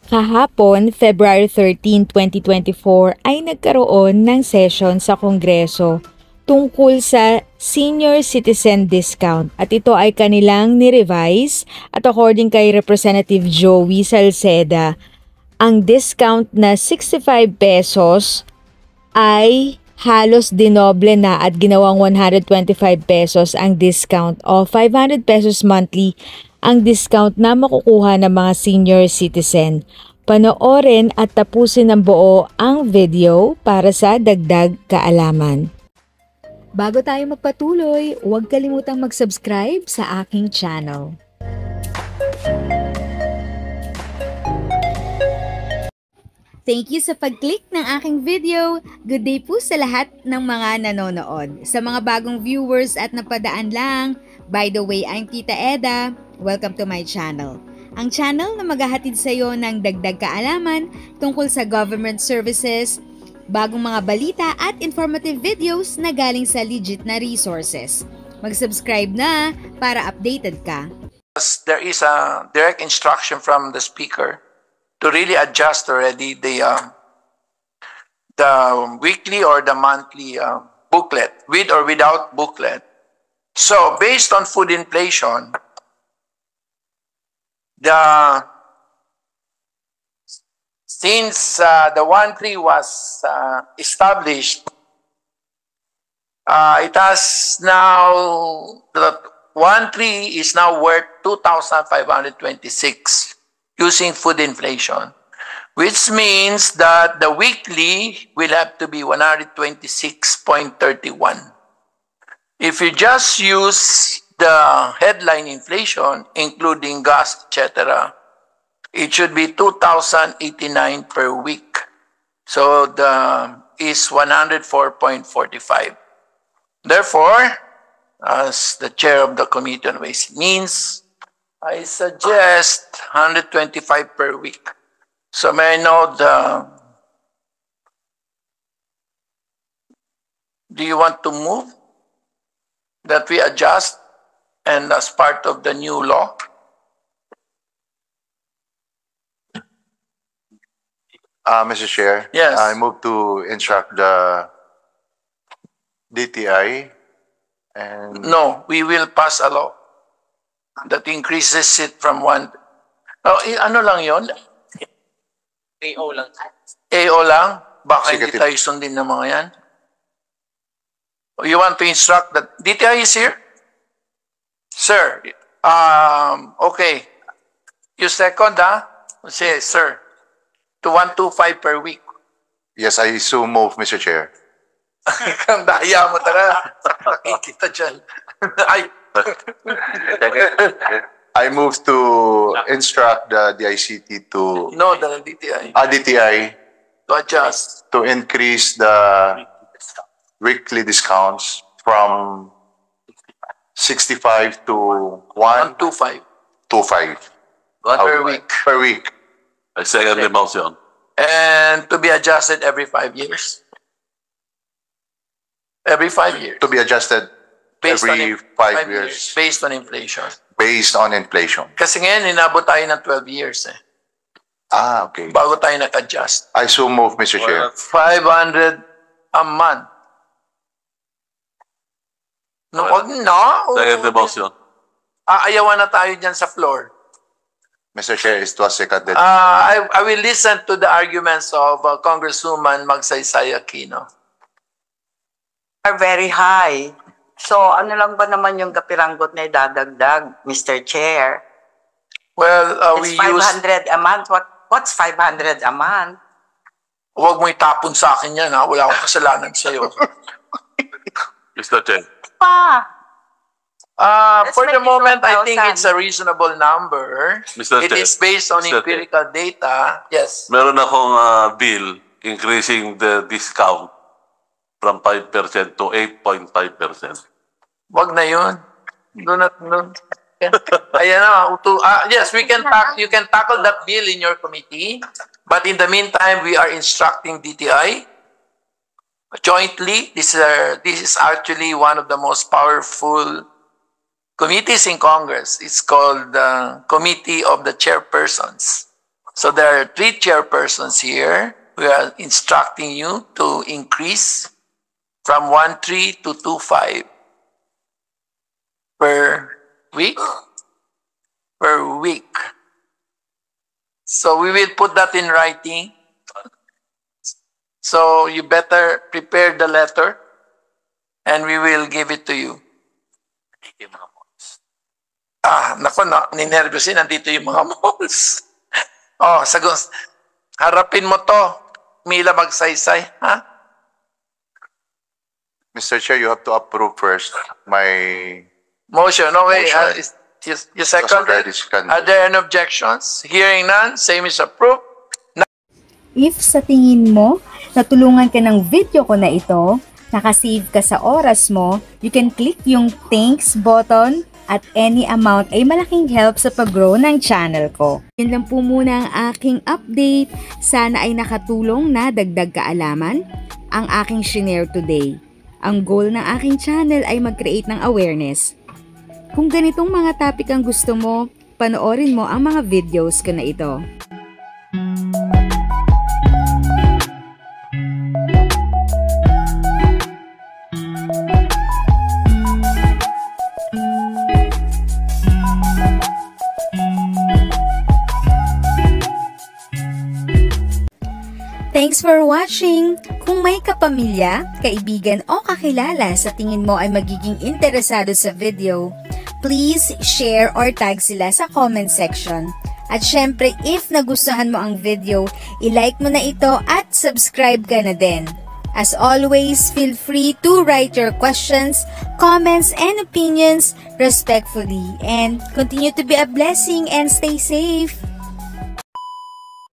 Kahapon, February 13, 2024 ay nagkaroon ng session sa Kongreso tungkol sa senior citizen discount at ito ay kanilang ni-revise at according kay Representative Joey Salceda, ang discount na 65 pesos ay halos dinoble na at ginawang 125 pesos ang discount o 500 pesos monthly ang discount na makukuha ng mga senior citizen. Panoorin at tapusin ng buo ang video para sa dagdag kaalaman. Bago tayo magpatuloy, huwag kalimutang mag-subscribe sa aking channel. Thank you sa pag-click ng aking video. Good day po sa lahat ng mga nanonood. Sa mga bagong viewers at napadaan lang, by the way, I'm Tita Eda. Welcome to my channel. Ang channel na maghahatid sa iyo ng dagdag kaalaman tungkol sa government services, bagong mga balita at informative videos na galing sa legit na resources. Mag-subscribe na para updated ka. There is a direct instruction from the speaker to really adjust already the weekly or the monthly booklet, with or without booklet. So based on food inflation, since the 1.3 was established, it has now, the 1.3 is now worth 2,526 using food inflation, which means that the weekly will have to be 126.31. If you just use the headline inflation, including gas, etc., it should be 2,089 per week. So is 104.45. Therefore, as the chair of the Committee on Ways and Means, I suggest 125 per week. So may I know do you want to move that we adjust and as part of the new law? Mr. Chair, yes. I move to instruct the DTI and... No, we will pass a law that increases it from one... Oh, ano lang yun? AO lang. AO lang? Baka hindi Executive. tayo sundin ng mga yan. You want to instruct that DTI is here? Sir, okay. You second, Say, sir, to 125 per week. Yes, I so move, Mr. Chair. Ang daya mo talaga. Nakikita dyan. Ay. I move to instruct the DICT to... No, the DTI. DTI To adjust. to increase the weekly discounts from 65 to 125 125 per week. Per week. I second the motion. And to be adjusted every 5 years. Every 5 years. To be adjusted every 5 years Based on inflation. based on inflation. Kasi ngayon, inabot tayo ng 12 years eh. Okay. Bago tayo nag-adjust. I so move, Mr. Chair. 500 a month. No, wag na. Second the motion. Aayawan na tayo dyan sa floor. Mr. Chair, it was seconded. I will listen to the arguments of Congresswoman Magsaysay Aquino. Are very high. So, ano lang ba naman yung kapiranggot na idadagdag, Mr. Chair? Well, It's we use... 500 a month. What's 500 a month? Huwag mo itapon sa akin yan, ha? Wala akong kasalanan sa'yo. Mr. Chair. For the make it moment, I think 1,000. it's a reasonable number. Mr. It Chair. is based on Mr. empirical data. Yes. Meron akong bill increasing the discount from 5% to 8.5%. Wag na yun. Do not, no. Ayan na. Yes, you can tackle that bill in your committee. But in the meantime, we are instructing DTI jointly. This is actually one of the most powerful committees in Congress. It's called the Committee of the Chairpersons. So there are 3 chairpersons here. We are instructing you to increase from 1.3 to 2.5 per week. Per week. So we will put that in writing. So you better prepare the letter and we will give it to you. Nako, ninervyusin, nandito yung mga malls. Oh, sagos. Harapin mo to. Mila magsaysay, ha? Mr. Chair, you have to approve first my Motion. Okay. Motion. You second already it? seconded. Are there any objections? Hearing none, same is approved. If sa tingin mo, natulungan ka ng video ko na ito, nakasave ka sa oras mo, you can click yung thanks button at any amount ay malaking help sa pag-grow ng channel ko. Yan lang po muna ang aking update. Sana ay nakatulong na dagdag kaalaman ang aking shinare today. Ang goal ng aking channel ay mag-create ng awareness. Kung ganitong mga topic ang gusto mo, panoorin mo ang mga videos ko na ito. Thanks for watching! Kung may kapamilya, kaibigan o kakilala sa tingin mo ay magiging interesado sa video, please share or tag sila sa comment section. At syempre, if nagustuhan mo ang video, i-like mo na ito at subscribe ka na din. As always, feel free to write your questions, comments, and opinions respectfully. And continue to be a blessing and stay safe!